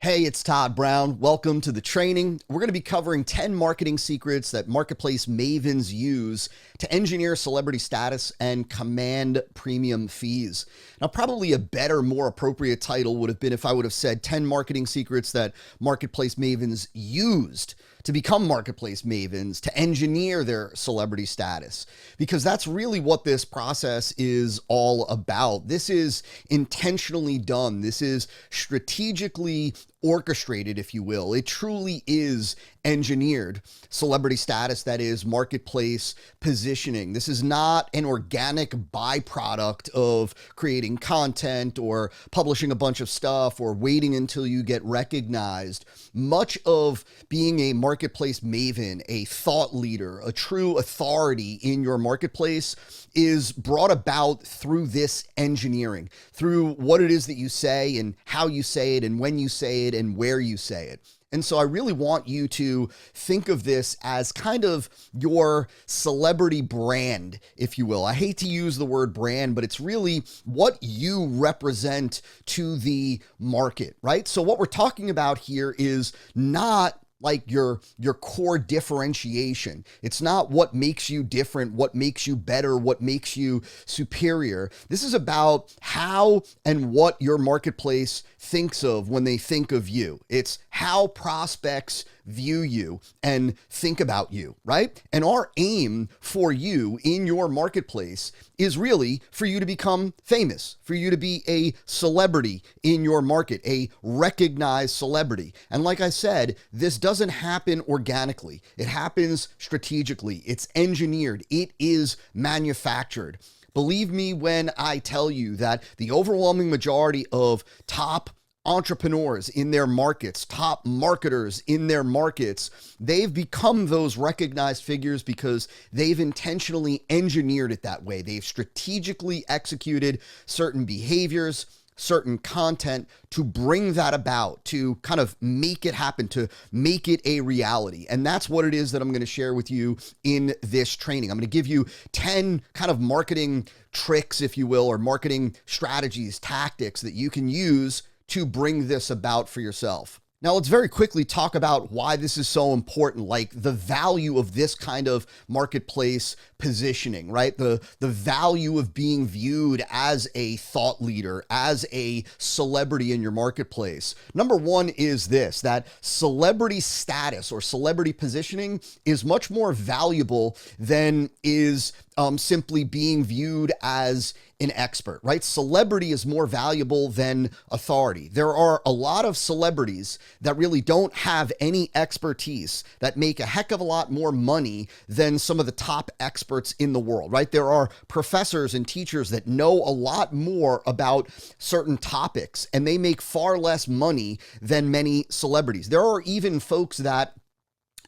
Hey, it's Todd Brown. Welcome to the training. We're going to be covering 10 marketing secrets that marketplace mavens use to engineer celebrity status and command premium fees. Now, probably a better, more appropriate title would have been if I would have said 10 marketing secrets that marketplace mavens used to become marketplace mavens to engineer their celebrity status, because that's really what this process is all about. This is intentionally done. This is strategically orchestrated, if you will. It truly is engineered celebrity status, that is marketplace positioning. This is not an organic byproduct of creating content or publishing a bunch of stuff or waiting until you get recognized. Much of being a marketplace maven, a thought leader, a true authority in your marketplace is brought about through this engineering, through what it is that you say and how you say it and when you say it and where you say it. And so I really want you to think of this as kind of your celebrity brand, if you will. I hate to use the word brand, but it's really what you represent to the market, right? So what we're talking about here is not like your core differentiation. It's not what makes you different, what makes you better, what makes you superior. This is about how and what your marketplace thinks of when they think of you. It's how prospects view you and think about you, right? And our aim for you in your marketplace is really for you to become famous, for you to be a celebrity in your market, a recognized celebrity. And like I said, this doesn't happen organically. It happens strategically. It's engineered. It is manufactured. Believe me when I tell you that the overwhelming majority of top entrepreneurs in their markets, top marketers in their markets, they've become those recognized figures because they've intentionally engineered it that way. They've strategically executed certain behaviors, certain content to bring that about, to kind of make it happen, to make it a reality. And that's what it is that I'm going to share with you in this training. I'm going to give you 10 kind of marketing tricks, if you will, or marketing strategies, tactics that you can use to bring this about for yourself. Now, let's very quickly talk about why this is so important, like the value of this kind of marketplace positioning, right? The value of being viewed as a thought leader, as a celebrity in your marketplace. Number one is this, that celebrity status or celebrity positioning is much more valuable than is simply being viewed as an expert, right? Celebrity is more valuable than authority. There are a lot of celebrities that really don't have any expertise that make a heck of a lot more money than some of the top experts in the world, right? There are professors and teachers that know a lot more about certain topics and they make far less money than many celebrities. There are even folks that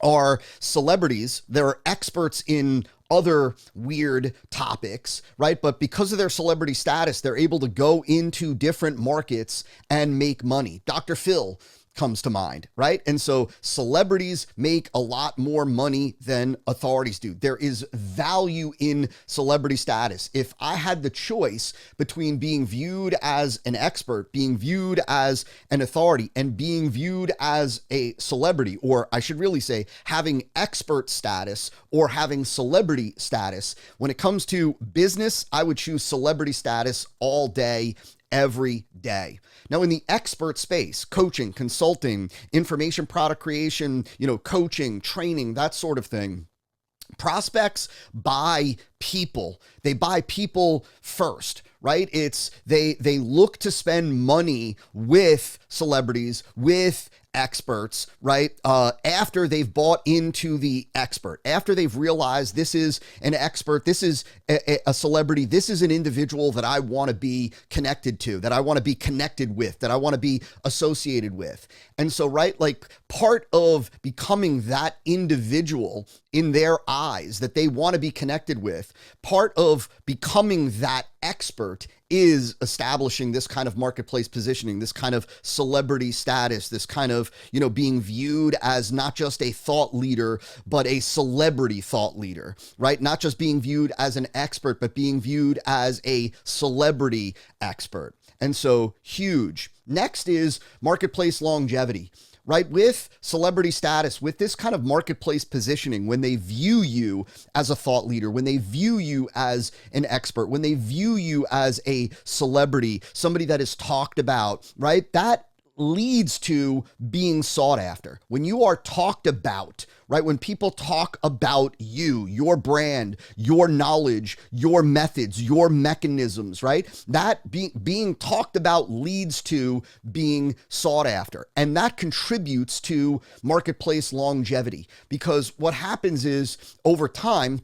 are celebrities, they're experts in other weird topics, right? But because of their celebrity status, they're able to go into different markets and make money. Dr. Phil comes to mind, right? And so celebrities make a lot more money than authorities do. There is value in celebrity status. If I had the choice between being viewed as an expert, being viewed as an authority, and being viewed as a celebrity, or I should really say having expert status or having celebrity status, when it comes to business, I would choose celebrity status all day, every day. Now, in the expert space, coaching, consulting, information product creation, coaching, training, that sort of thing, prospects buy people. They buy people first, right? They look to spend money with celebrities, with experts, right? After they've bought into the expert, after they've realized this is an expert, this is a celebrity, this is an individual that I want to be connected to, that I want to be connected with, that I want to be associated with. And so, right, like part of becoming that individual in their eyes that they want to be connected with, part of becoming that expert is establishing this kind of marketplace positioning, this kind of celebrity status, this kind of, being viewed as not just a thought leader, but a celebrity thought leader, right? Not just being viewed as an expert, but being viewed as a celebrity expert. And so huge. Next is marketplace longevity, right? With celebrity status, with this kind of marketplace positioning, when they view you as a thought leader, when they view you as an expert, when they view you as a celebrity, somebody that is talked about, right? That leads to being sought after. When you are talked about, right? When people talk about you, your brand, your knowledge, your methods, your mechanisms, right? That being talked about leads to being sought after. And that contributes to marketplace longevity, because what happens is over time,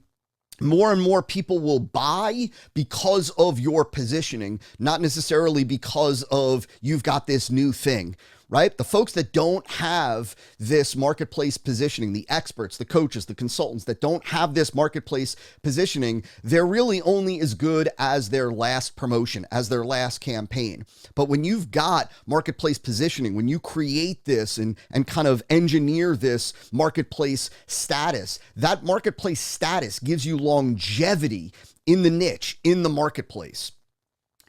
more and more people will buy because of your positioning, not necessarily because of you've got this new thing, right? The folks that don't have this marketplace positioning, the experts, the coaches, the consultants that don't have this marketplace positioning, they're really only as good as their last promotion, as their last campaign. But when you've got marketplace positioning, when you create this and kind of engineer this marketplace status, that marketplace status gives you longevity in the niche, in the marketplace.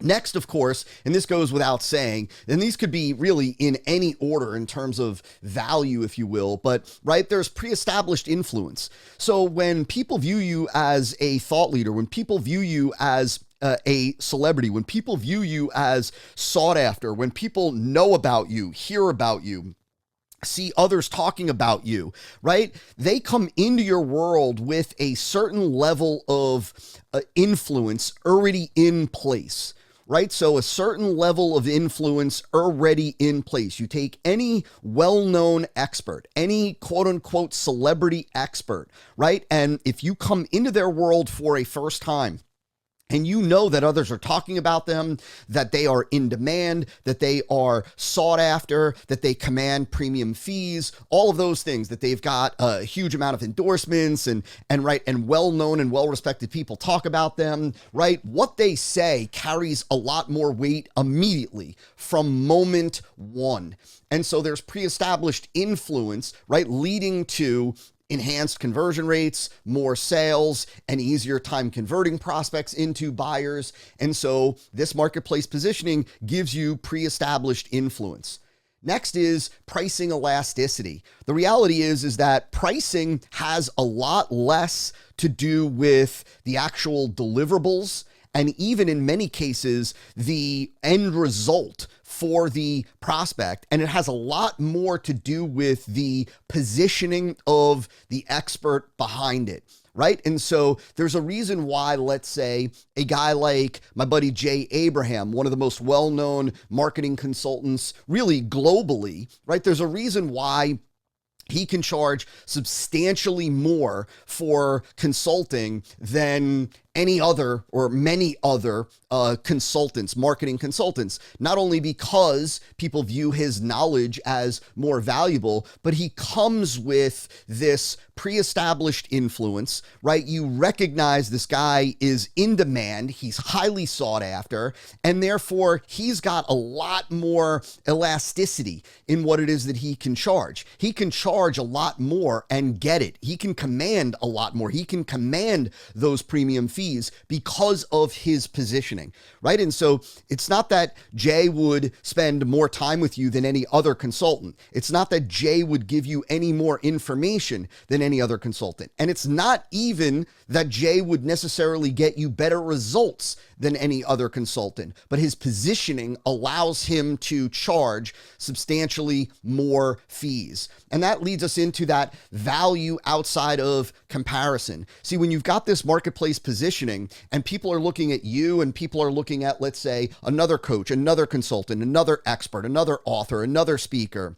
Next, of course, and this goes without saying, and these could be really in any order in terms of value, if you will, but right, there's pre-established influence. So when people view you as a thought leader, when people view you as a celebrity, when people view you as sought after, when people know about you, hear about you, see others talking about you, right? They come into your world with a certain level of influence already in place. Right? So a certain level of influence already in place. You take any well-known expert, any quote unquote celebrity expert, right? And if you come into their world for a first time, and you know that others are talking about them, that they are in demand, that they are sought after, that they command premium fees, all of those things, that they've got a huge amount of endorsements and well-known and well-respected people talk about them, right? What they say carries a lot more weight immediately from moment one. And so there's pre-established influence, right, leading to enhanced conversion rates, more sales, and easier time converting prospects into buyers. And so this marketplace positioning gives you pre-established influence. Next is pricing elasticity. The reality is that pricing has a lot less to do with the actual deliverables, and even in many cases, the end result for the prospect. And it has a lot more to do with the positioning of the expert behind it, right? And so there's a reason why, let's say, a guy like my buddy Jay Abraham, one of the most well-known marketing consultants really globally, right? There's a reason why he can charge substantially more for consulting than any other or many other consultants, marketing consultants, not only because people view his knowledge as more valuable, but he comes with this pre-established influence, right? You recognize this guy is in demand, he's highly sought after, and therefore he's got a lot more elasticity in what it is that he can charge. He can charge a lot more and get it. He can command a lot more. He can command those premium fees because of his positioning, right? And so it's not that Jay would spend more time with you than any other consultant. It's not that Jay would give you any more information than any other consultant. And it's not even that Jay would necessarily get you better results than any other consultant, but his positioning allows him to charge substantially more fees. And that leads us into that value outside of comparison. See, when you've got this marketplace positioning and people are looking at you and people are looking at, let's say, another coach, another consultant, another expert, another author, another speaker,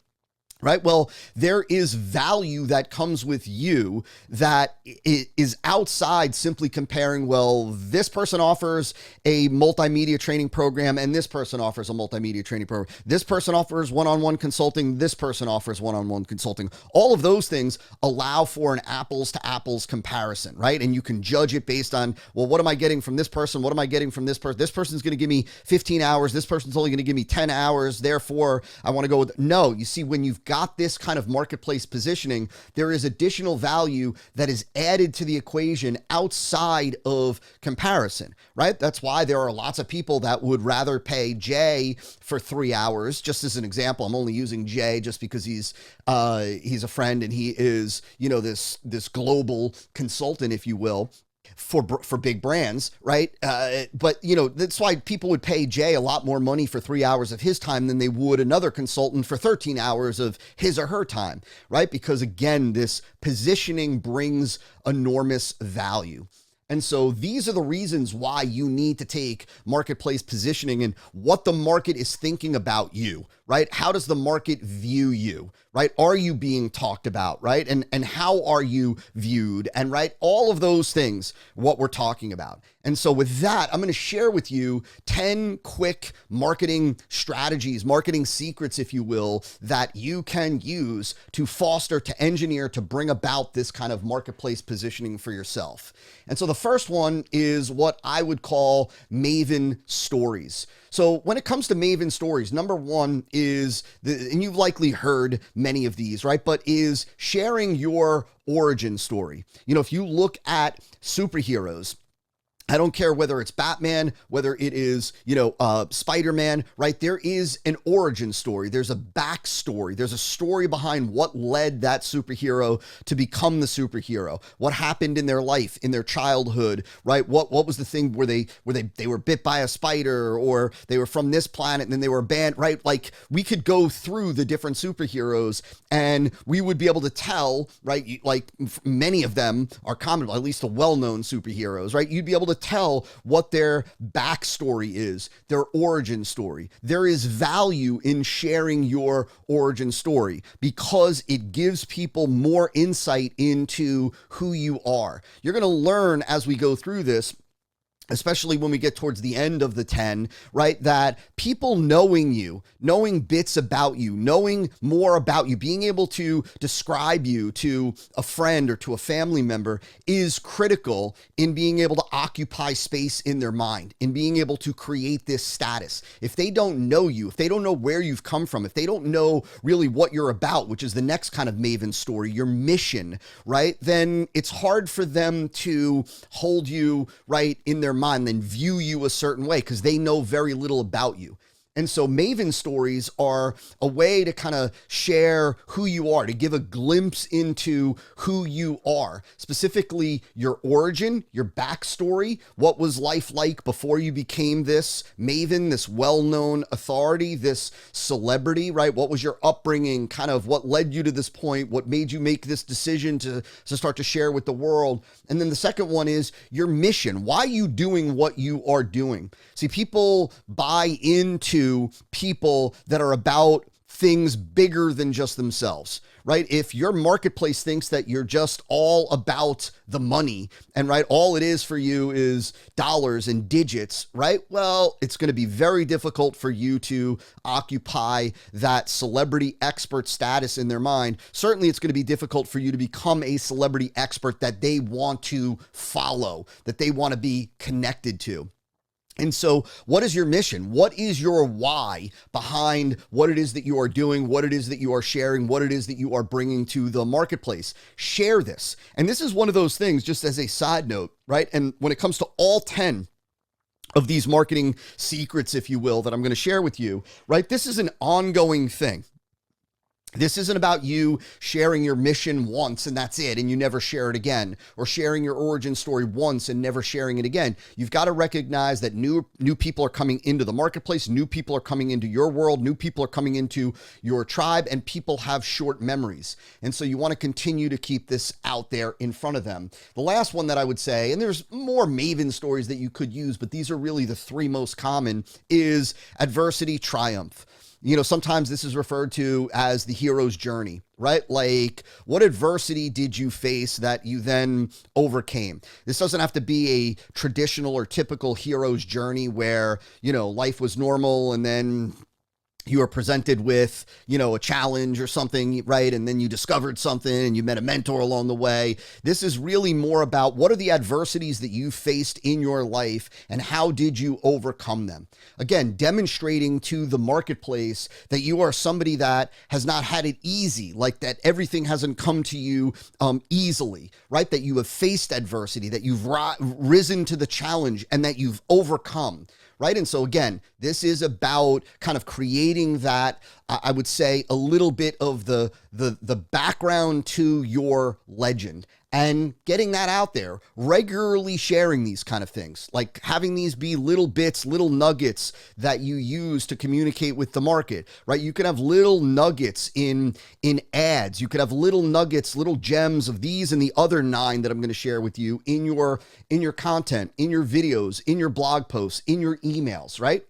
right? Well, there is value that comes with you that is outside simply comparing, well, this person offers a multimedia training program and this person offers a multimedia training program. This person offers one-on-one consulting. This person offers one-on-one consulting. All of those things allow for an apples to apples comparison, right? And you can judge it based on, well, what am I getting from this person? What am I getting from this person? This person's going to give me 15 hours. This person's only going to give me 10 hours. Therefore, I want to go with, no, you see, when you've got this kind of marketplace positioning, there is additional value that is added to the equation outside of comparison, right? That's why there are lots of people that would rather pay Jay for 3 hours. Just as an example, I'm only using Jay just because he's a friend and he is, this global consultant, if you will, for big brands, right? But that's why people would pay Jay a lot more money for 3 hours of his time than they would another consultant for 13 hours of his or her time, right? Because again, this positioning brings enormous value. And so these are the reasons why you need to take marketplace positioning and what the market is thinking about you, right? How does the market view you, right? Are you being talked about, right? And how are you viewed? And right, all of those things, what we're talking about. And so with that, I'm going to share with you 10 quick marketing strategies, marketing secrets, if you will, that you can use to foster, to engineer, to bring about this kind of marketplace positioning for yourself. And so the first one is what I would call Maven stories. So when it comes to Maven stories, number one is, and you've likely heard many of these, right? But is sharing your origin story. If you look at superheroes, I don't care whether it's Batman, whether it is, Spider-Man, right? There is an origin story. There's a backstory. There's a story behind what led that superhero to become the superhero. What happened in their life, in their childhood, right? What was the thing where they were bit by a spider, or they were from this planet and then they were banned, right? Like, we could go through the different superheroes and we would be able to tell, right? Like, many of them are common, at least the well-known superheroes, right? You'd be able to tell what their backstory is, their origin story. There is value in sharing your origin story because it gives people more insight into who you are. You're going to learn as we go through this, especially when we get towards the end of the 10, right? That people knowing you, knowing bits about you, knowing more about you, being able to describe you to a friend or to a family member is critical in being able to occupy space in their mind, in being able to create this status. If they don't know you, if they don't know where you've come from, if they don't know really what you're about, which is the next kind of Maven story, your mission, right? Then it's hard for them to hold you, right, in their mind, then view you a certain way because they know very little about you. And so Maven stories are a way to kind of share who you are, to give a glimpse into who you are, specifically your origin, your backstory. What was life like before you became this Maven, this well-known authority, this celebrity, right? What was your upbringing? Kind of what led you to this point? What made you make this decision to start to share with the world? And then the second one is your mission. Why are you doing what you are doing? See, people buy into people that are about things bigger than just themselves, right? If your marketplace thinks that you're just all about the money and right, all it is for you is dollars and digits, right? Well, it's going to be very difficult for you to occupy that celebrity expert status in their mind. Certainly, it's going to be difficult for you to become a celebrity expert that they want to follow, that they want to be connected to. And so what is your mission? What is your why behind what it is that you are doing, what it is that you are sharing, what it is that you are bringing to the marketplace? Share this. And this is one of those things, just as a side note, right? And when it comes to all 10 of these marketing secrets, if you will, that I'm going to share with you, right? This is an ongoing thing. This isn't about you sharing your mission once and that's it, and you never share it again, or sharing your origin story once and never sharing it again. You've got to recognize that new people are coming into the marketplace, new people are coming into your world, new people are coming into your tribe, and people have short memories. And so you want to continue to keep this out there in front of them. The last one that I would say, and there's more Maven stories that you could use, but these are really the three most common, is adversity, triumph. Sometimes this is referred to as the hero's journey, right? Like, what adversity did you face that you then overcame? This doesn't have to be a traditional or typical hero's journey where, life was normal and then you are presented with, a challenge or something, right? And then you discovered something and you met a mentor along the way. This is really more about what are the adversities that you faced in your life and how did you overcome them? Again, demonstrating to the marketplace that you are somebody that has not had it easy, like that everything hasn't come to you easily, right? That you have faced adversity, that you've risen to the challenge and that you've overcome. Right. And so, again, this is about kind of creating that, I would say, a little bit of the background to your legend and getting that out there, regularly sharing these kind of things, like having these be little bits, little nuggets that you use to communicate with the market, right? You can have little nuggets in ads. You could have little nuggets, little gems of these and the other 9 that I'm going to share with you in your content, in your videos, in your blog posts, in your emails, right?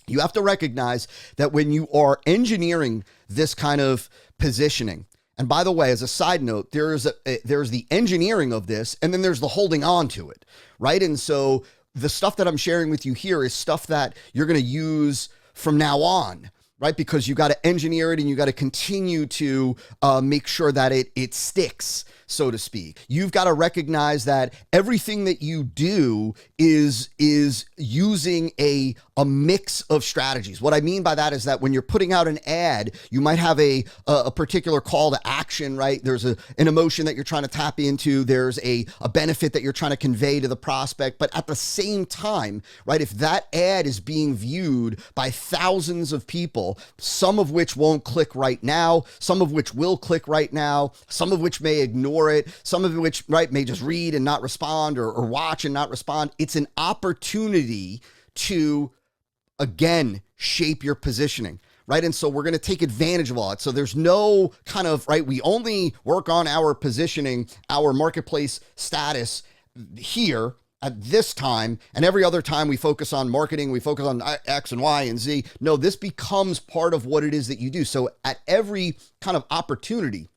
You have to recognize that when you are engineering this kind of positioning, and by the way, as a side note, there's the engineering of this, and then there's the holding on to it, right? And so the stuff that I'm sharing with you here is stuff that you're going to use from now on, right? Because you got to engineer it and you got to continue to make sure that it sticks, so to speak. You've got to recognize that everything that you do is using a mix of strategies. What I mean by that is that when you're putting out an ad, you might have a particular call to action, right? There's an emotion that you're trying to tap into. There's a benefit that you're trying to convey to the prospect. But at the same time, right, if that ad is being viewed by thousands of people, some of which won't click right now, some of which will click right now, some of which may ignore it, some of which, right, may just read and not respond or watch and not respond. It's an opportunity to, again, shape your positioning, right? And so we're going to take advantage of all it. So there's no kind of, right, we only work on our positioning, our marketplace status here at this time, and every other time we focus on marketing, we focus on X and Y and Z. No, this becomes part of what it is that you do. So at every kind of opportunity,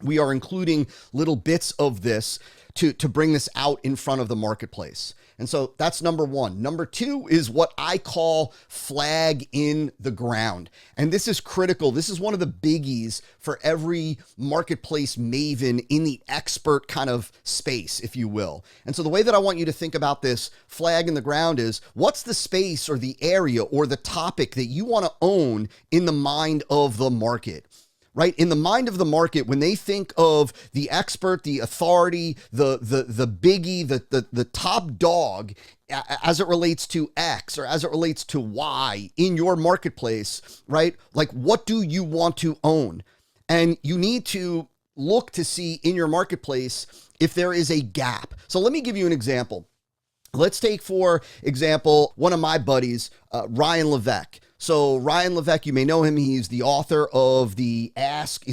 we are including little bits of this to bring this out in front of the marketplace. And so that's number 1. Number 2 is what I call flag in the ground. And this is critical. This is one of the biggies for every marketplace maven in the expert kind of space, if you will. And so the way that I want you to think about this flag in the ground is, what's the space or the area or the topic that you want to own in the mind of the market? Right? In the mind of the market, when they think of the expert, the authority, the biggie, the top dog, as it relates to X or as it relates to Y in your marketplace, right? Like, what do you want to own? And you need to look to see in your marketplace if there is a gap. So let me give you an example. Let's take, for example, one of my buddies, Ryan Levesque. So Ryan Levesque, you may know him. He's the author of Ask,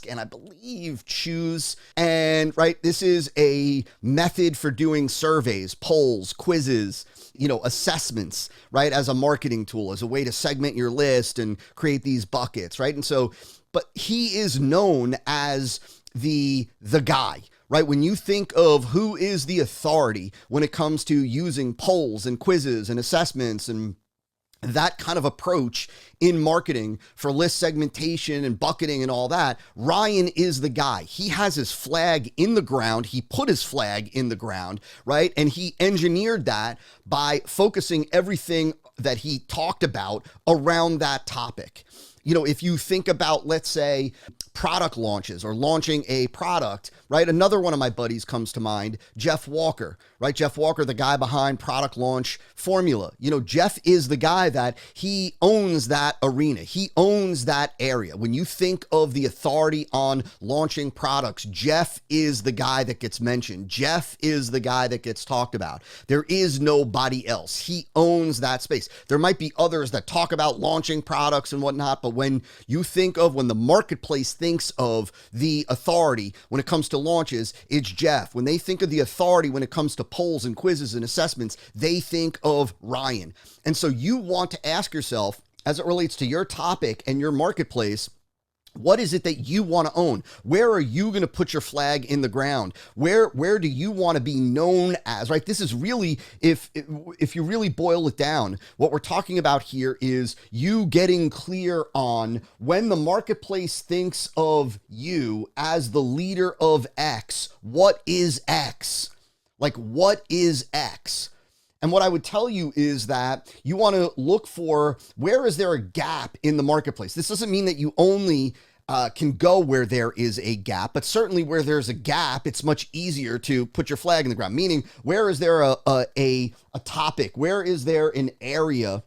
and I believe Choose. And right, this is a method for doing surveys, polls, quizzes, assessments, right? As a marketing tool, as a way to segment your list and create these buckets, right? And so, but he is known as the guy. Right? When you think of who is the authority when it comes to using polls and quizzes and assessments and that kind of approach in marketing for list segmentation and bucketing and all that, Ryan is the guy. He has his flag in the ground. He put his flag in the ground, right? And he engineered that by focusing everything that he talked about around that topic. If you think about, let's say, product launches or launching a product, right? Another one of my buddies comes to mind, Jeff Walker, right? Jeff Walker, the guy behind Product Launch Formula. Jeff is the guy that he owns that arena. He owns that area. When you think of the authority on launching products, Jeff is the guy that gets mentioned. Jeff is the guy that gets talked about. There is nobody else. He owns that space. There might be others that talk about launching products and whatnot, but when the marketplace thinks of the authority when it comes to launches, it's Jeff. When they think of the authority when it comes to polls and quizzes and assessments, they think of Ryan. And so you want to ask yourself, as it relates to your topic and your marketplace, What is it that you want to own? Where are you going to put your flag in the ground? Where do you want to be known as, right? This is really, if you really boil it down, what we're talking about here is you getting clear on when the marketplace thinks of you as the leader of X, what is X? Like, what is X? And what I would tell you is that you want to look for, where is there a gap in the marketplace? This doesn't mean that you only can go where there is a gap, but certainly where there's a gap, it's much easier to put your flag in the ground. Meaning, where is there a topic? Where is there an area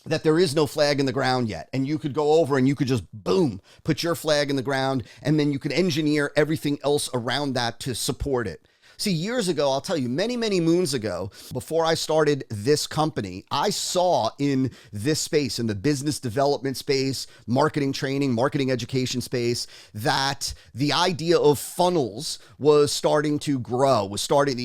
that there is no flag in the ground yet? And you could go over and you could just, boom, put your flag in the ground, and then you could engineer everything else around that to support it. See, years ago, I'll tell you, many, many moons ago, before I started this company, I saw in this space, in the business development space, marketing training, marketing education space, that the idea of funnels was starting to grow, it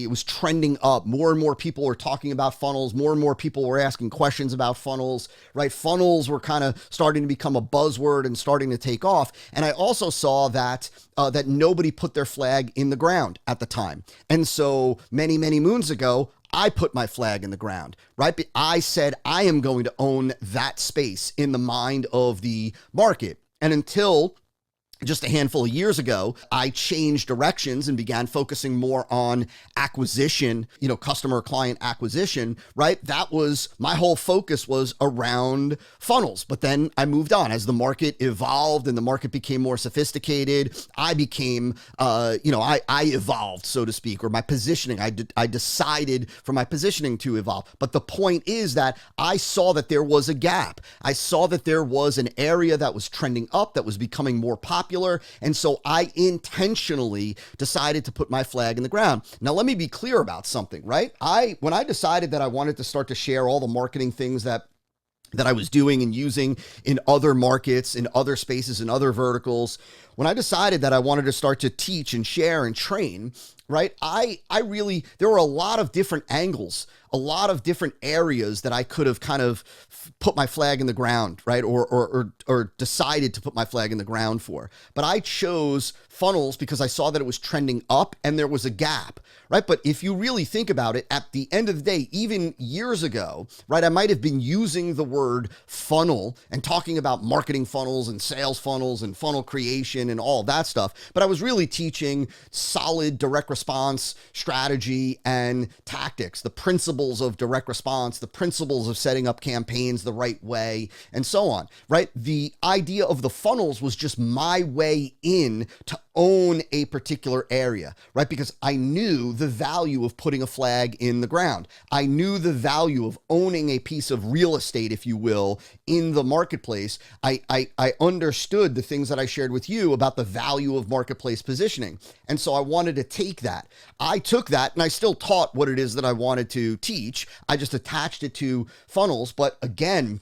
was trending up. More and more people were talking about funnels. More and more people were asking questions about funnels, right? Funnels were kind of starting to become a buzzword and starting to take off. And I also saw that that nobody put their flag in the ground at the time. And so many, many moons ago, I put my flag in the ground, right? But I said, I am going to own that space in the mind of the market. And until just a handful of years ago, I changed directions and began focusing more on acquisition, customer client acquisition, right? That was, my whole focus was around funnels. But then I moved on as the market evolved and the market became more sophisticated. I became, I evolved, so to speak, or my positioning, I decided for my positioning to evolve. But the point is that I saw that there was a gap. I saw that there was an area that was trending up, that was becoming more popular. And so I intentionally decided to put my flag in the ground. Now, let me be clear about something, right? When I decided that I wanted to start to share all the marketing things that I was doing and using in other markets, in other spaces, in other verticals, when I decided that I wanted to start to teach and share and train, right? There were a lot of different angles, a lot of different areas that I could have kind of put my flag in the ground, right? Or decided to put my flag in the ground for. But I chose funnels because I saw that it was trending up and there was a gap, right? But if you really think about it, at the end of the day, even years ago, right, I might have been using the word funnel and talking about marketing funnels and sales funnels and funnel creation and all that stuff. But I was really teaching solid direct response strategy and tactics, the principles of direct response, the principles of setting up campaigns the right way, and so on, right? The idea of the funnels was just my way in to own a particular area, right? Because I knew the value of putting a flag in the ground. I knew the value of owning a piece of real estate, if you will, in the marketplace. I understood the things that I shared with you about the value of marketplace positioning. And so I wanted to take that. I took that and I still taught what it is that I wanted to teach. I just attached it to funnels. But again,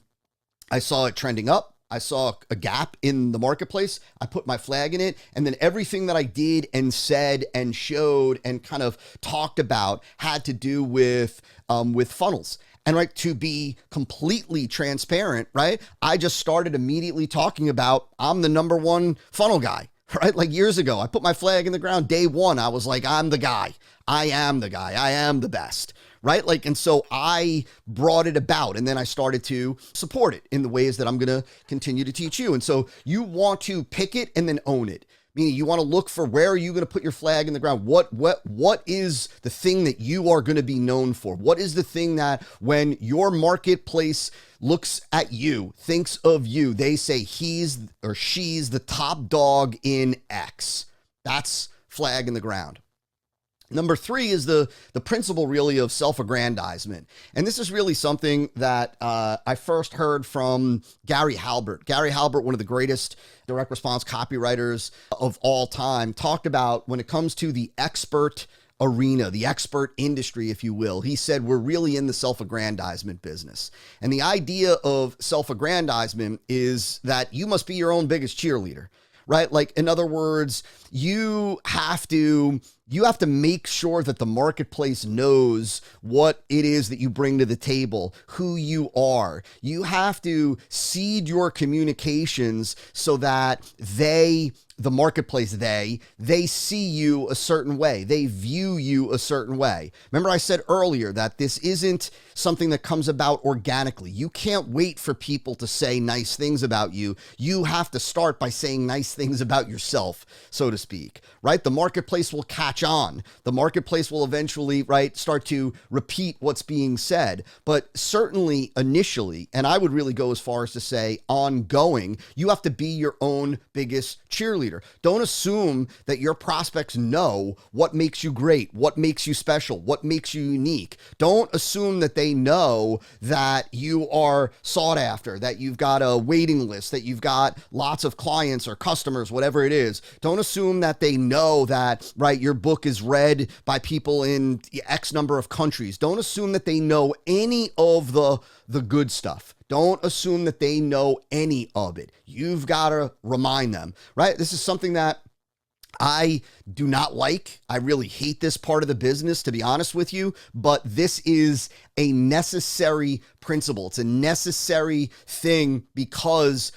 I saw it trending up. I saw a gap in the marketplace. I put my flag in it. And then everything that I did and said and showed and kind of talked about had to do with funnels. And right, to be completely transparent, right, I just started immediately talking about, I'm the number one funnel guy, right? Like years ago, I put my flag in the ground. Day one, I was like, I'm the guy. I am the guy. I am the best. Right? Like, and so I brought it about and then I started to support it in the ways that I'm going to continue to teach you. And so you want to pick it and then own it. Meaning you want to look for, where are you going to put your flag in the ground? What is the thing that you are going to be known for? What is the thing that when your marketplace looks at you, thinks of you, they say he's or she's the top dog in X? That's flag in the ground. Number three is the principle really of self-aggrandizement. And this is really something that I first heard from Gary Halbert. Gary Halbert, one of the greatest direct response copywriters of all time, talked about when it comes to the expert arena, the expert industry, if you will. He said, we're really in the self-aggrandizement business. And the idea of self-aggrandizement is that you must be your own biggest cheerleader, right? Like, in other words, you have to You have to make sure that the marketplace knows what it is that you bring to the table, who you are. You have to seed your communications so that the marketplace, they see you a certain way. They view you a certain way. Remember I said earlier that this isn't something that comes about organically. You can't wait for people to say nice things about you. You have to start by saying nice things about yourself, so to speak, right? The marketplace will catch on. The marketplace will eventually, right, start to repeat what's being said. But certainly initially, and I would really go as far as to say ongoing, you have to be your own biggest cheerleader. Don't assume that your prospects know what makes you great, what makes you special, what makes you unique. Don't assume that they know that you are sought after, that you've got a waiting list, that you've got lots of clients or customers, whatever it is. Don't assume that they know that, right, your book is read by people in X number of countries. Don't assume that they know any of the good stuff. Don't assume that they know any of it. You've got to remind them, right? This is something that I do not like. I really hate this part of the business, to be honest with you, but this is a necessary principle. It's a necessary thing because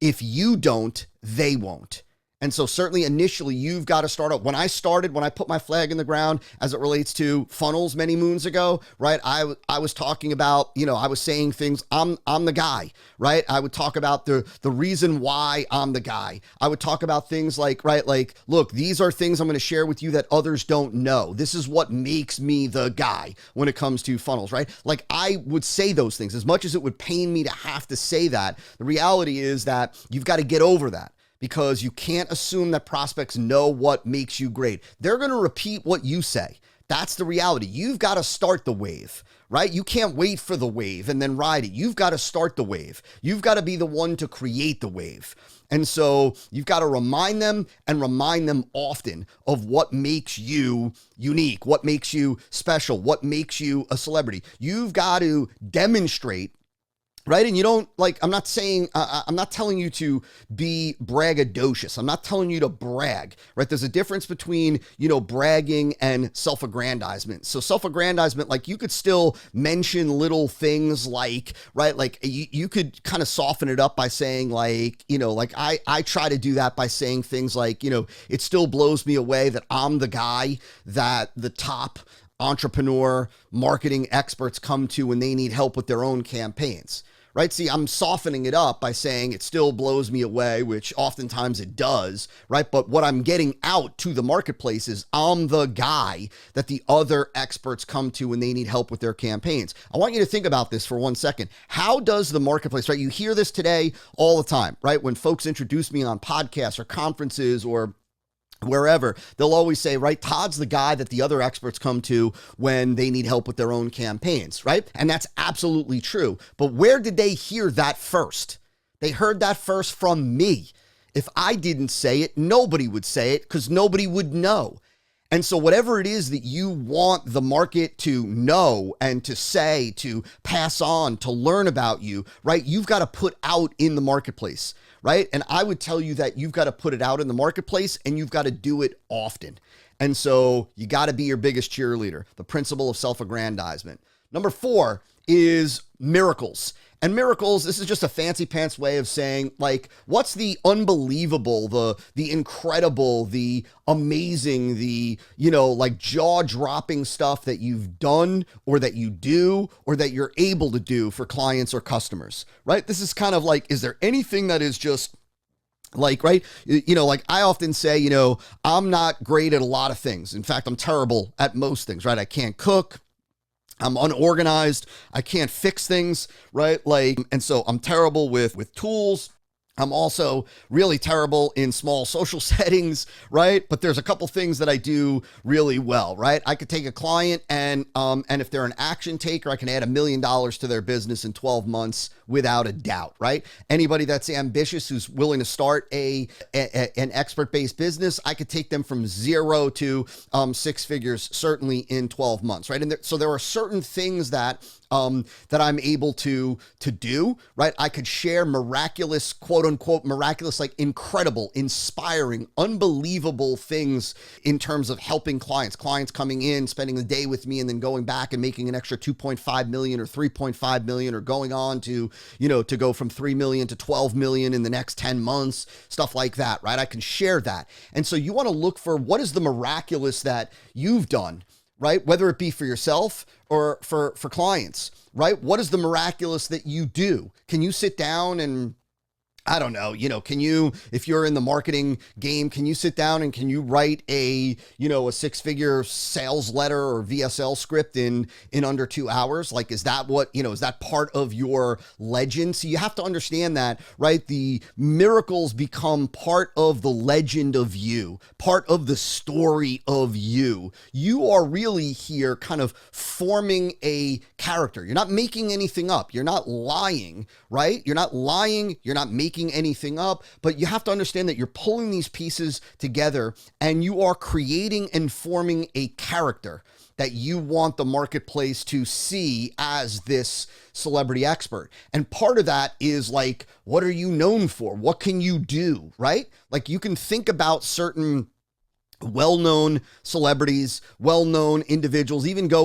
if you don't, they won't. And so certainly initially you've got to start out. When I put my flag in the ground as it relates to funnels many moons ago, right? I was talking about, I was saying things, I'm the guy, right? I would talk about the reason why I'm the guy. I would talk about things like, right? Like, look, these are things I'm going to share with you that others don't know. This is what makes me the guy when it comes to funnels, right? Like I would say those things as much as it would pain me to have to say that. The reality is that you've got to get over that. Because you can't assume that prospects know what makes you great. They're going to repeat what you say. That's the reality. You've got to start the wave, right? You can't wait for the wave and then ride it. You've got to start the wave. You've got to be the one to create the wave. And so you've got to remind them often of what makes you unique, what makes you special, what makes you a celebrity. You've got to demonstrate, right? And you don't I'm not telling you to be braggadocious. I'm not telling you to brag, right? There's a difference between, bragging and self-aggrandizement. So self-aggrandizement, like you could still mention little things like, right? Like you could kind of soften it up by saying I try to do that by saying things like, it still blows me away that I'm the guy that the top entrepreneur marketing experts come to when they need help with their own campaigns. Right? See, I'm softening it up by saying it still blows me away, which oftentimes it does, right? But what I'm getting out to the marketplace is I'm the guy that the other experts come to when they need help with their campaigns. I want you to think about this for 1 second. How does the marketplace, right? You hear this today all the time, right? When folks introduce me on podcasts or conferences or wherever, they'll always say, right, Todd's the guy that the other experts come to when they need help with their own campaigns, right? And that's absolutely true. But where did they hear that first? They heard that first from me. If I didn't say it, nobody would say it because nobody would know. And so whatever it is that you want the market to know and to say, to pass on, to learn about you, right, you've got to put out in the marketplace. Right? And I would tell you that you've got to put it out in the marketplace and you've got to do it often. And so you got to be your biggest cheerleader, the principle of self-aggrandizement. Number 4 is miracles. And miracles, this is just a fancy pants way of saying, like, what's the unbelievable, the incredible, the amazing, the, jaw-dropping stuff that you've done or that you do or that you're able to do for clients or customers, right? This is kind of like, is there anything that is just right? I often say, I'm not great at a lot of things. In fact, I'm terrible at most things, right? I can't cook. I'm unorganized. I can't fix things, right? And so I'm terrible with tools. I'm also really terrible in small social settings, right? But there's a couple things that I do really well, right? I could take a client and if they're an action taker, I can add $1 million to their business in 12 months without a doubt, right? Anybody that's ambitious, who's willing to start an expert-based business, I could take them from 0 to 6 figures, certainly in 12 months, right? And so there are certain things that I'm able to do, right? I could share miraculous, quote unquote, miraculous, like incredible, inspiring, unbelievable things in terms of helping clients coming in, spending the day with me, and then going back and making an extra 2.5 million or 3.5 million, or going on to, to go from 3 million to 12 million in the next 10 months, stuff like that, right? I can share that. And so you want to look for what is the miraculous that you've done, right? Whether it be for yourself or for clients, right? What is the miraculous that you do? Can you sit down and, I don't know, can you, if you're in the marketing game, can you sit down and can you write a 6-figure sales letter or VSL script in under 2 hours? Like, is that what, is that part of your legend? So you have to understand that, right? The miracles become part of the legend of you, part of the story of you. You are really here kind of forming a character. You're not making anything up. You're not lying, right? You're not lying. You're not making anything up, but you have to understand that you're pulling these pieces together and you are creating and forming a character that you want the marketplace to see as this celebrity expert. And part of that is like, what are you known for? What can you do, right? Like, you can think about certain well-known celebrities, well-known individuals, even go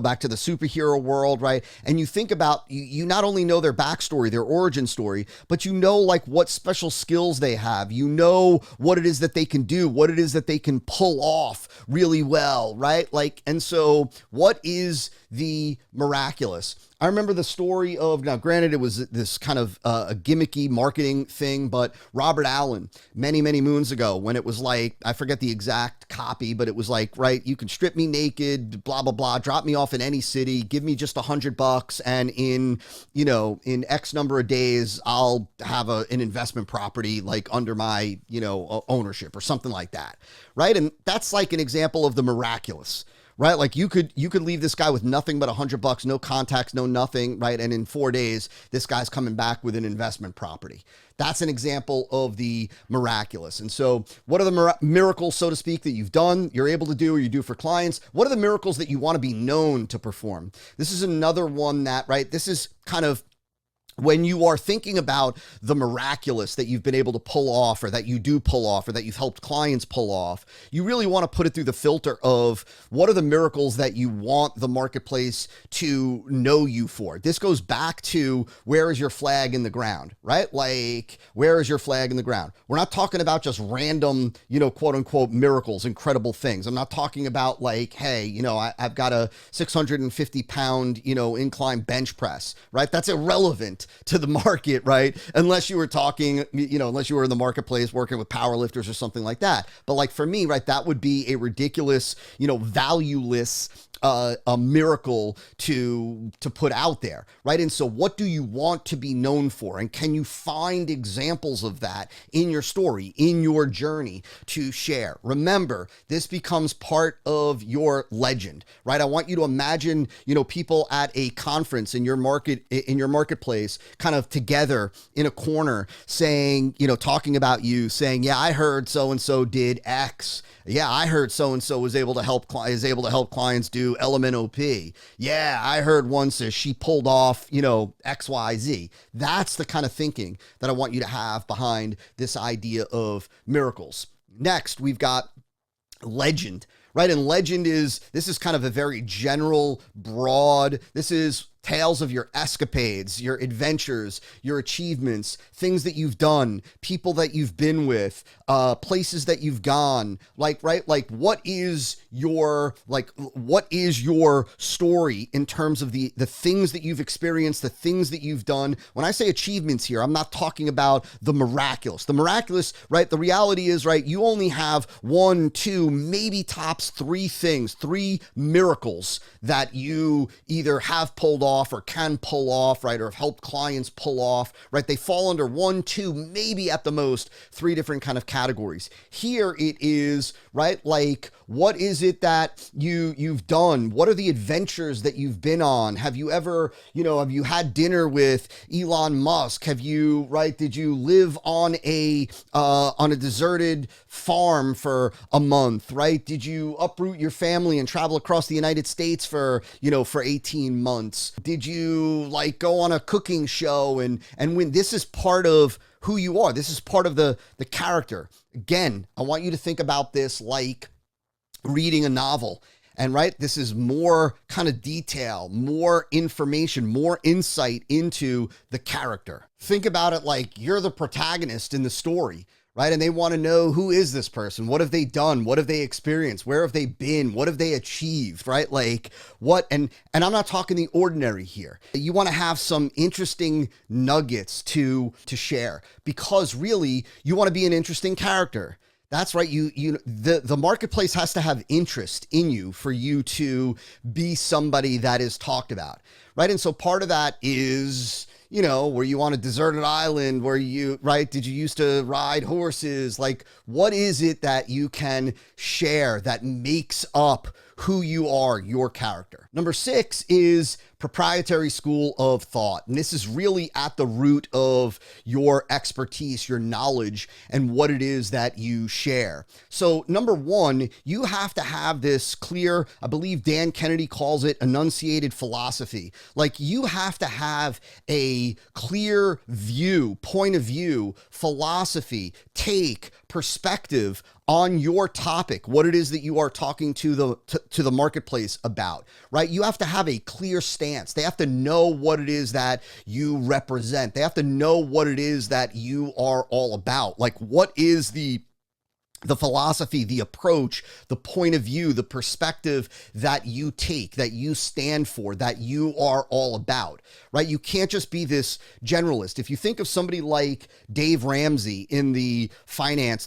back to the superhero world, right? And you think about, you not only know their backstory, their origin story, but you know like what special skills they have. You know what it is that they can do, what it is that they can pull off really well, right? Like, and so what is the miraculous? I remember the story of, now granted it was this kind of a gimmicky marketing thing, but Robert Allen, many, many moons ago, when it was like, I forget the exact copy, but it was like, right, you can strip me naked, blah, blah, blah, drop me off in any city, give me just $100, and in X number of days, I'll have an investment property like under my, ownership or something like that, right? And that's like an example of the miraculous. Right? Like you could leave this guy with nothing but $100, no contacts, no nothing, right? And in 4 days, this guy's coming back with an investment property. That's an example of the miraculous. And so what are the miracles, so to speak, that you've done, you're able to do, or you do for clients? What are the miracles that you want to be known to perform? This is another one that, right? This is kind of, when you are thinking about the miraculous that you've been able to pull off, or that you do pull off, or that you've helped clients pull off, you really want to put it through the filter of what are the miracles that you want the marketplace to know you for. This goes back to, where is your flag in the ground, right? Like, where is your flag in the ground? We're not talking about just random, quote unquote miracles, incredible things. I'm not talking about like, hey, I've got a 650 pound, incline bench press, right? That's irrelevant to the market, right? Unless you were talking, unless you were in the marketplace working with power lifters or something like that. But like for me, right, that would be a ridiculous, valueless a miracle to put out there, right? And so what do you want to be known for? And can you find examples of that in your story, in your journey to share? Remember, this becomes part of your legend, right? I want you to imagine, people at a conference in your marketplace kind of together in a corner saying, talking about you, saying, yeah, I heard so-and-so did X. Yeah, I heard so-and-so is able to help clients do LMNOP. Yeah, I heard once she pulled off, XYZ. That's the kind of thinking that I want you to have behind this idea of miracles. Next, we've got legend, right? And legend this is kind of a very general, broad, this is tales of your escapades, your adventures, your achievements, things that you've done, people that you've been with, places that you've gone, like, right? Like, what is your story in terms of the things that you've experienced, the things that you've done? When I say achievements here, I'm not talking about the miraculous. The miraculous, right? The reality is, right, you only have 1, 2, maybe tops 3 things, 3 miracles that you either have pulled off off or can pull off, right? Or have helped clients pull off, right? They fall under 1, 2, maybe at the most 3 different kind of categories. Here it is, right? Like, what is it that you've done? What are the adventures that you've been on? Have you ever, have you had dinner with Elon Musk? Have you, right? Did you live on a deserted farm for a month, right? Did you uproot your family and travel across the United States for 18 months? Did you like go on a cooking show and win? This is part of who you are. This is part of the character. Again, I want you to think about this like reading a novel. And right, this is more kind of detail, more information, more insight into the character. Think about it like you're the protagonist in the story, right? And they want to know, who is this person? What have they done? What have they experienced? Where have they been? What have they achieved, right? Like what, and I'm not talking the ordinary here. You want to have some interesting nuggets to share, because really you want to be an interesting character. That's right. The marketplace has to have interest in you for you to be somebody that is talked about, right? And so part of that is, were you on a deserted island? Did you used to ride horses? Like, what is it that you can share that makes up who you are, your character? Number 6 is proprietary school of thought. And this is really at the root of your expertise, your knowledge, and what it is that you share. So number 1, you have to have this clear, I believe Dan Kennedy calls it enunciated philosophy. Like, you have to have a clear view, point of view, philosophy, take, perspective on your topic, what it is that you are talking to the marketplace about, right? You have to have a clear stance. They have to know what it is that you represent. They have to know what it is that you are all about. Like, what is the philosophy, the approach, the point of view, the perspective that you take, that you stand for, that you are all about, right? You can't just be this generalist. If you think of somebody like Dave Ramsey in the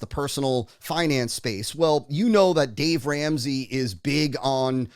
personal finance space, well, you know that Dave Ramsey is big on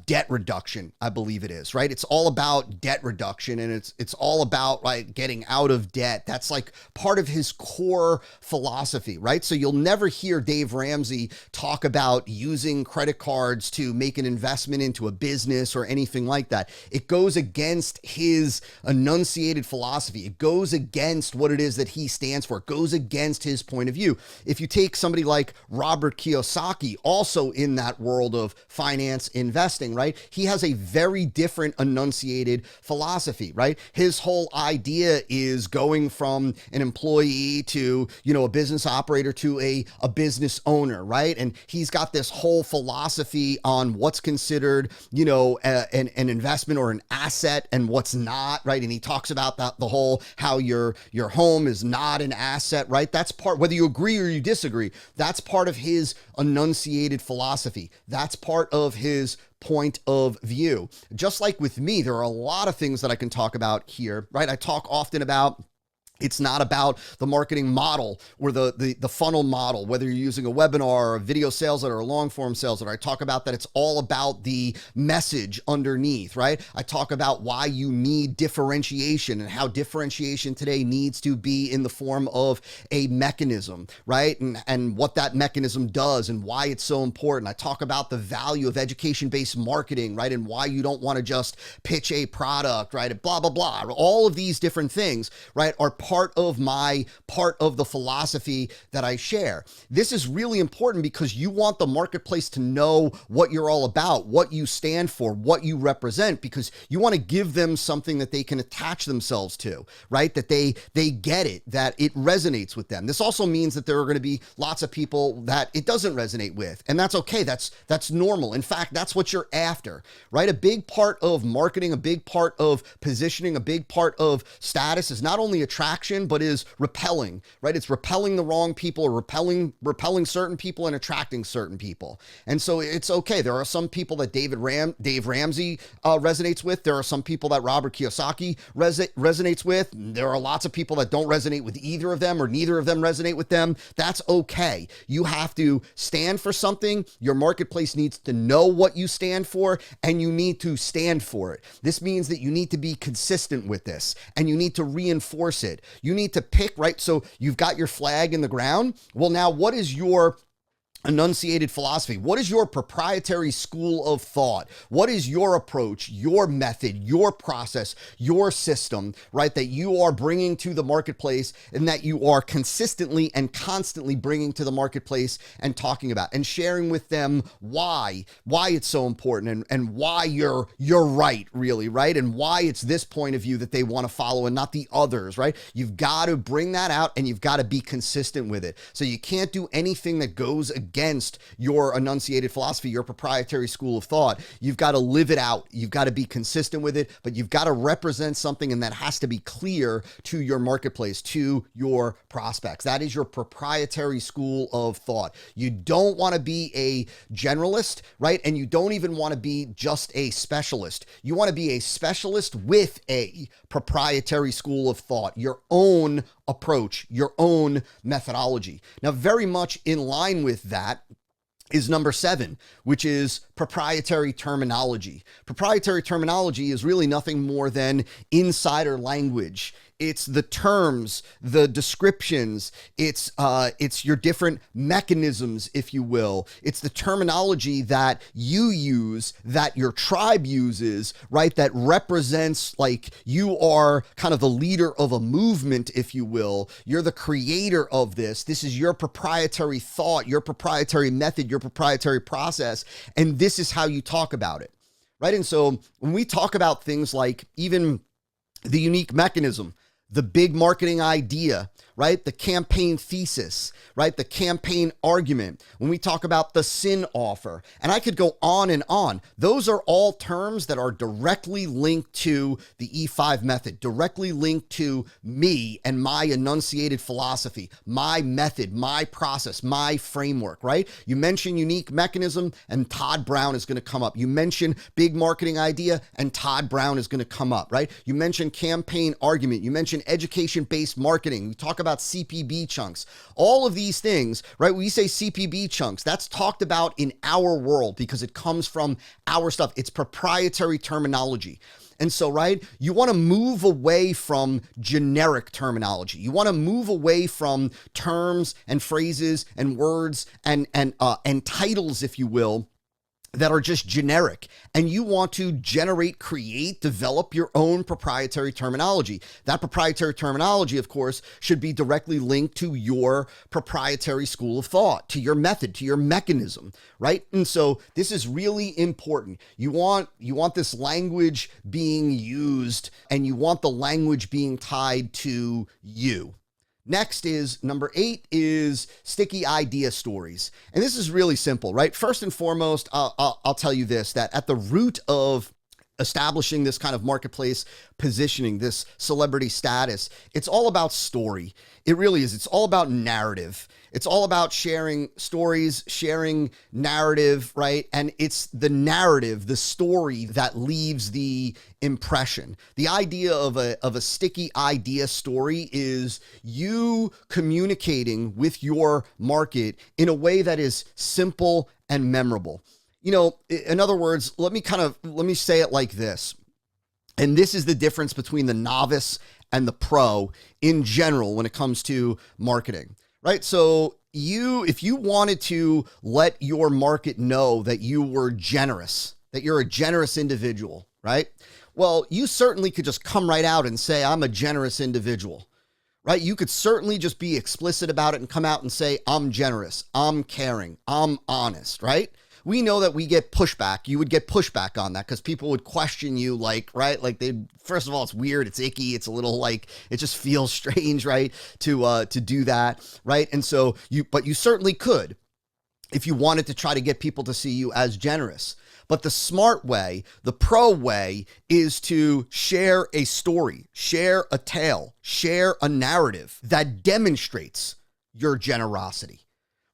debt reduction, I believe it is, right? It's all about debt reduction, and it's all about, right, getting out of debt. That's like part of his core philosophy, right? So you'll never hear Dave Ramsey talk about using credit cards to make an investment into a business or anything like that. It goes against his enunciated philosophy. It goes against what it is that he stands for. It goes against his point of view. If you take somebody like Robert Kiyosaki, also in that world of finance investing, right? He has a very different enunciated philosophy, right? His whole idea is going from an employee to, a business operator to a business owner, right? And he's got this whole philosophy on what's considered, an investment or an asset and what's not, right? And he talks about that, the whole, how your home is not an asset, right? That's part, whether you agree or you disagree, that's part of his enunciated philosophy. That's part of his point of view. Just like with me, there are a lot of things that I can talk about here, right? I talk often about, it's not about the marketing model or the funnel model, whether you're using a webinar or a video sales letter or a long form sales letter. I talk about that it's all about the message underneath, right? I talk about why you need differentiation and how differentiation today needs to be in the form of a mechanism, right? And what that mechanism does and why it's so important. I talk about the value of education-based marketing, right? And why you don't want to just pitch a product, right? And blah, blah, blah. All of these different things, right, are part of the philosophy that I share. This is really important because you want the marketplace to know what you're all about, what you stand for, what you represent, because you want to give them something that they can attach themselves to, right? That they get it, that it resonates with them. This also means that there are going to be lots of people that it doesn't resonate with, and that's okay. That's normal. In fact, that's what you're after, right? A big part of marketing, a big part of positioning, a big part of status is not only attracting attraction, but is repelling, right? It's repelling the wrong people, or repelling certain people and attracting certain people. And so it's okay. There are some people that Dave Ramsey resonates with. There are some people that Robert Kiyosaki resonates with. There are lots of people that don't resonate with either of them, or neither of them resonate with them. That's okay. You have to stand for something. Your marketplace needs to know what you stand for, and you need to stand for it. This means that you need to be consistent with this, and you need to reinforce it. You need to pick, right? So you've got your flag in the ground. Well, now what is your enunciated philosophy? What is your proprietary school of thought? What is your approach, your method, your process, your system, right? That you are bringing to the marketplace, and that you are consistently and constantly bringing to the marketplace and talking about and sharing with them why it's so important, and why you're right, really, right? And why it's this point of view that they want to follow and not the others, right? You've got to bring that out, and you've got to be consistent with it. So you can't do anything that goes against your enunciated philosophy, your proprietary school of thought. You've got to live it out. You've got to be consistent with it, but you've got to represent something, and that has to be clear to your marketplace, to your prospects. That is your proprietary school of thought. You don't want to be a generalist, right? And you don't even want to be just a specialist. You want to be a specialist with a proprietary school of thought, your own approach, your own methodology. Now, very much in line with that is number 7, which is proprietary terminology. Proprietary terminology is really nothing more than insider language. It's the terms, the descriptions, it's your different mechanisms, if you will. It's the terminology that you use, that your tribe uses, right? That represents, like, you are kind of the leader of a movement, if you will. You're the creator of this. This is your proprietary thought, your proprietary method, your proprietary process, and this is how you talk about it, right? And so when we talk about things like even the unique mechanism, the big marketing idea, right? The campaign thesis, right? The campaign argument. When we talk about the sin offer, and I could go on and on, those are all terms that are directly linked to the E5 method, directly linked to me and my enunciated philosophy, my method, my process, my framework, right? You mention unique mechanism and Todd Brown is going to come up. You mention big marketing idea and Todd Brown is going to come up, right? You mention campaign argument. You mention education-based marketing. We talk about CPB chunks. All of these things, right? When we say CPB chunks, that's talked about in our world because it comes from our stuff. It's proprietary terminology. And so, right, you want to move away from generic terminology. You want to move away from terms and phrases and words and titles, if you will, that are just generic, and you want to generate, create, develop your own proprietary terminology. That proprietary terminology, of course, should be directly linked to your proprietary school of thought, to your method, to your mechanism, right? And so this is really important. You want this language being used, and you want the language being tied to you. Next is number 8 is sticky idea stories. And this is really simple, right? First and foremost, I'll tell you this, that at the root of establishing this kind of marketplace positioning, this celebrity status, it's all about story. It really is. It's all about narrative. It's all about sharing stories, sharing narrative, right? And it's the narrative, the story that leaves the impression. The idea of a sticky idea story is you communicating with your market in a way that is simple and memorable. You know, in other words, let me say it like this. And this is the difference between the novice and the pro in general when it comes to marketing, right? So if you wanted to let your market know that you were generous, that you're a generous individual, right? Well, you certainly could just come right out and say, I'm a generous individual, right? You could certainly just be explicit about it and come out and say, I'm generous, I'm caring, I'm honest, right? We know that we get pushback. You would get pushback on that because people would question you, like, right? Like first of all, it's weird, it's icky, it's a little like, it just feels strange, right? To do that, right? And so but you certainly could if you wanted to try to get people to see you as generous. But the smart way, the pro way, is to share a story, share a tale, share a narrative that demonstrates your generosity.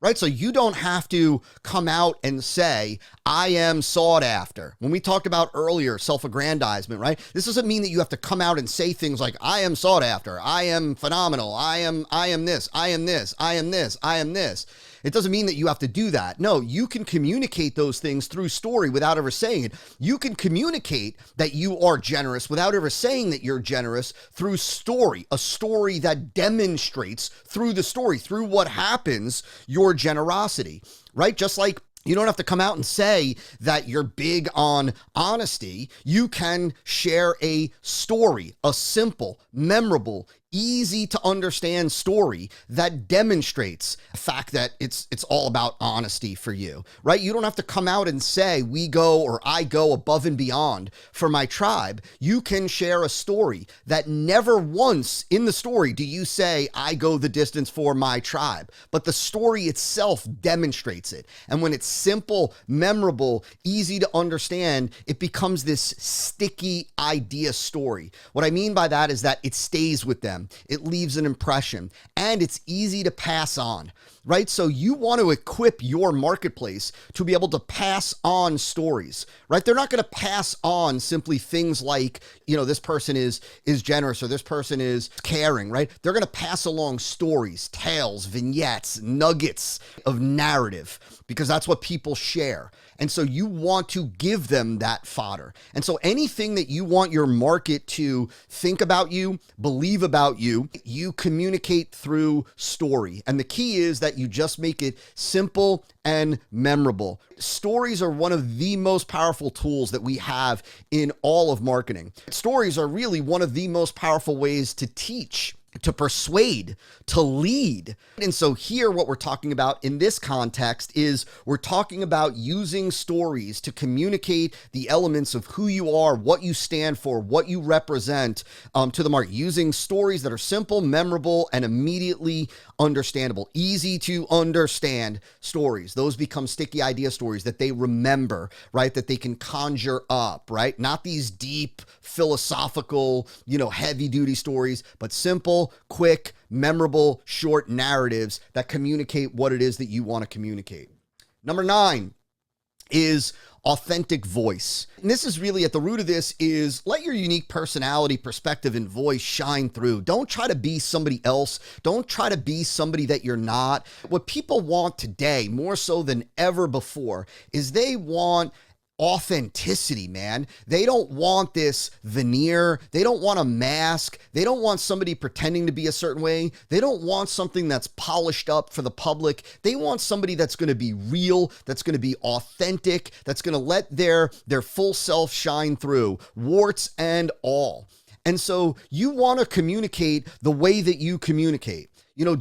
Right? So you don't have to come out and say, I am sought after. When we talked about earlier, self-aggrandizement, right? This doesn't mean that you have to come out and say things like, I am sought after, I am phenomenal, I am this, I am this, I am this, I am this. It doesn't mean that you have to do that. No, you can communicate those things through story without ever saying it. You can communicate that you are generous without ever saying that you're generous through story, a story that demonstrates through the story, through what happens, your generosity, right? Just like you don't have to come out and say that you're big on honesty. You can share a story, a simple, memorable, easy to understand story that demonstrates the fact that it's all about honesty for you, right? You don't have to come out and say we go or I go above and beyond for my tribe. You can share a story that never once in the story do you say I go the distance for my tribe, but the story itself demonstrates it. And when it's simple, memorable, easy to understand, it becomes this sticky idea story. What I mean by that is that it stays with them. It leaves an impression and it's easy to pass on, right? So you want to equip your marketplace to be able to pass on stories, right? They're not going to pass on simply things like, this person is generous or this person is caring, right? They're going to pass along stories, tales, vignettes, nuggets of narrative because that's what people share. And so you want to give them that fodder. And so anything that you want your market to think about you, believe about you, you communicate through story. And the key is that you just make it simple and memorable. Stories are one of the most powerful tools that we have in all of marketing. Stories are really one of the most powerful ways to teach, to persuade, to lead. And so here, what we're talking about in this context is we're talking about using stories to communicate the elements of who you are, what you stand for, what you represent to the market, using stories that are simple, memorable, and immediately understandable, easy to understand stories. Those become sticky idea stories that they remember, right? That they can conjure up, right? Not these deep, philosophical, heavy duty stories, but simple, quick, memorable, short narratives that communicate what it is that you want to communicate. Number 9 is authentic voice. And this is really at the root of this is let your unique personality, perspective, and voice shine through. Don't try to be somebody else. Don't try to be somebody that you're not. What people want today, more so than ever before, is they want authenticity, man. They don't want this veneer. They don't want a mask. They don't want somebody pretending to be a certain way. They don't want something that's polished up for the public. They want somebody that's going to be real, that's going to be authentic, that's going to let their full self shine through, warts and all. And so you want to communicate the way that you communicate.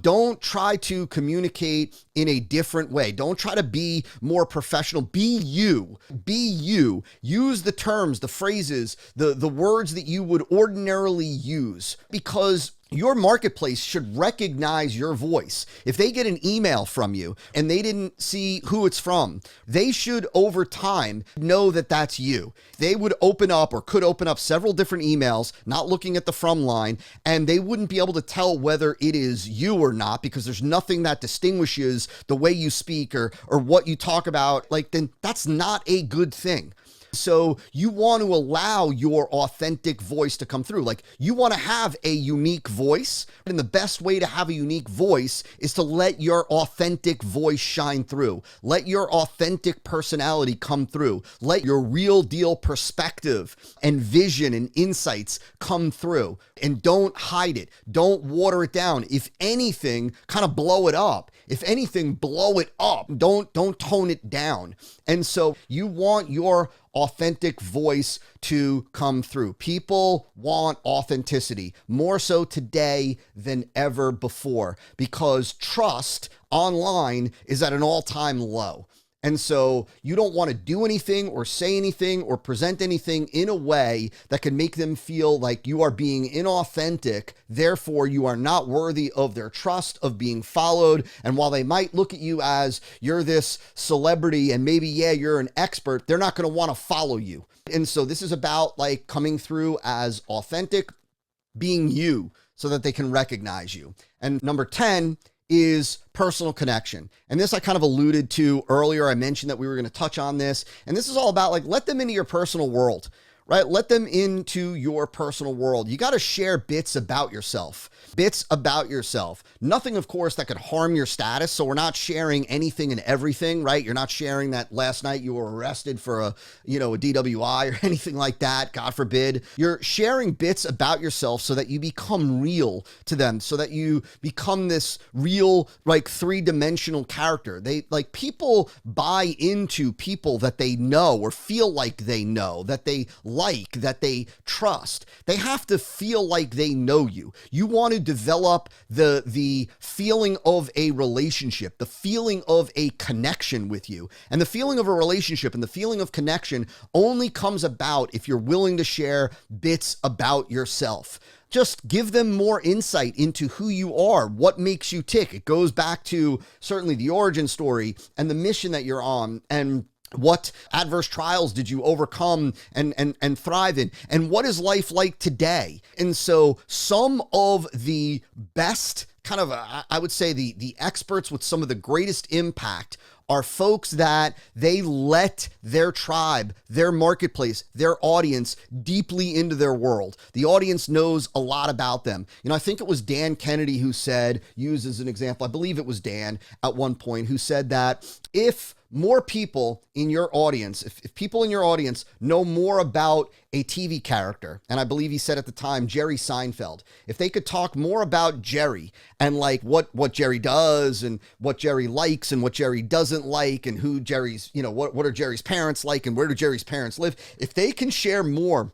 Don't try to communicate in a different way. Don't try to be more professional. Be you. Be you. Use the terms, the phrases, the words that you would ordinarily use because your marketplace should recognize your voice. If they get an email from you and they didn't see who it's from, they should over time know that that's you. They would open up or could open up several different emails, not looking at the from line, and they wouldn't be able to tell whether it is you or not because there's nothing that distinguishes the way you speak or what you talk about. Then that's not a good thing. So you want to allow your authentic voice to come through. You want to have a unique voice. And the best way to have a unique voice is to let your authentic voice shine through. Let your authentic personality come through. Let your real deal perspective and vision and insights come through. And don't hide it. Don't water it down. If anything, kind of blow it up. If anything, blow it up. Don't tone it down. And so you want your authentic voice to come through. People want authenticity more so today than ever before because trust online is at an all-time low. And so you don't want to do anything or say anything or present anything in a way that can make them feel like you are being inauthentic. Therefore, you are not worthy of their trust, of being followed. And while they might look at you as you're this celebrity and maybe, yeah, you're an expert, they're not going to want to follow you. And so this is about like coming through as authentic, being you so that they can recognize you. And number 10 is personal connection. And this I kind of alluded to earlier. I mentioned that we were going to touch on this. And this is all about like, let them into your personal world, right? Let them into your personal world. You got to share bits about yourself. Nothing, of course, that could harm your status. So we're not sharing anything and everything, right? You're not sharing that last night you were arrested for a DWI or anything like that. God forbid. You're sharing bits about yourself so that you become real to them, so that you become this real, like three-dimensional character. People buy into people that they know or feel like they know, that they like, that they trust. They have to feel like they know you. You want to develop the feeling of a relationship, the feeling of a connection with you. And the feeling of a relationship and the feeling of connection only comes about if you're willing to share bits about yourself. Just give them more insight into who you are, what makes you tick. It goes back to certainly the origin story and the mission that you're on, and what adverse trials did you overcome and thrive in? And what is life like today? And so some of the best kind of, I would say the experts with some of the greatest impact are folks that they let their tribe, their marketplace, their audience deeply into their world. The audience knows a lot about them. I think it was Dan Kennedy who used as an example, I believe it was Dan at one point, who said that if more people in your audience, if people in your audience know more about a TV character, and I believe he said at the time, Jerry Seinfeld, if they could talk more about Jerry and like what Jerry does and what Jerry likes and what Jerry doesn't like and who Jerry's, what are Jerry's parents like and where do Jerry's parents live, if they can share more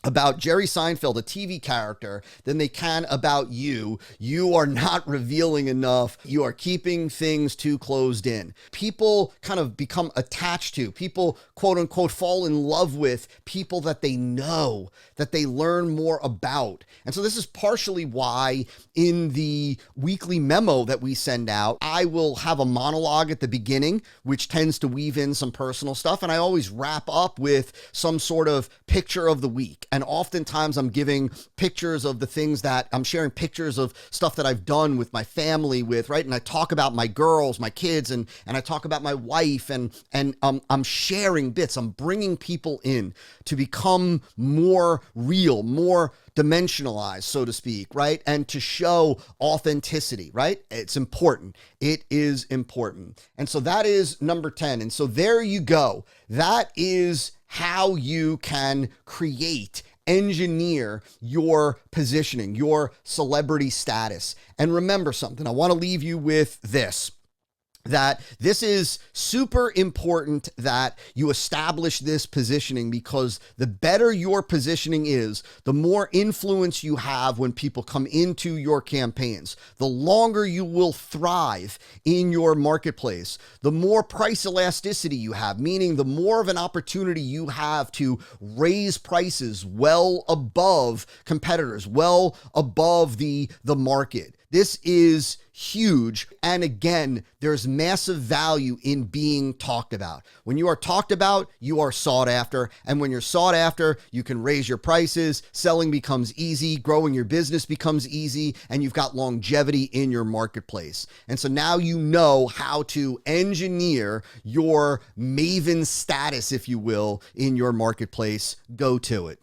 about Jerry Seinfeld, a TV character, than they can about you, you are not revealing enough. You are keeping things too closed in. People kind of become attached to, people quote unquote fall in love with people that they know, that they learn more about. And so this is partially why in the weekly memo that we send out, I will have a monologue at the beginning, which tends to weave in some personal stuff. And I always wrap up with some sort of picture of the week. And oftentimes I'm giving pictures of the things that I'm sharing, pictures of stuff that I've done with my family right? And I talk about my girls, my kids, and I talk about my wife, and I'm sharing bits. I'm bringing people in to become more real, more dimensionalized, so to speak, right? And to show authenticity, right? It's important. It is important. And so that is number 10. And so there you go. That is how you can engineer your positioning, your celebrity status. And remember something, I want to leave you with this, that this is super important that you establish this positioning, because the better your positioning is, the more influence you have when people come into your campaigns, the longer you will thrive in your marketplace, the more price elasticity you have, meaning the more of an opportunity you have to raise prices well above competitors, well above the market. This is huge. And again, there's massive value in being talked about. When you are talked about, you are sought after. And when you're sought after, you can raise your prices. Selling becomes easy. Growing your business becomes easy. And you've got longevity in your marketplace. And so now you know how to engineer your maven status, if you will, in your marketplace. Go to it.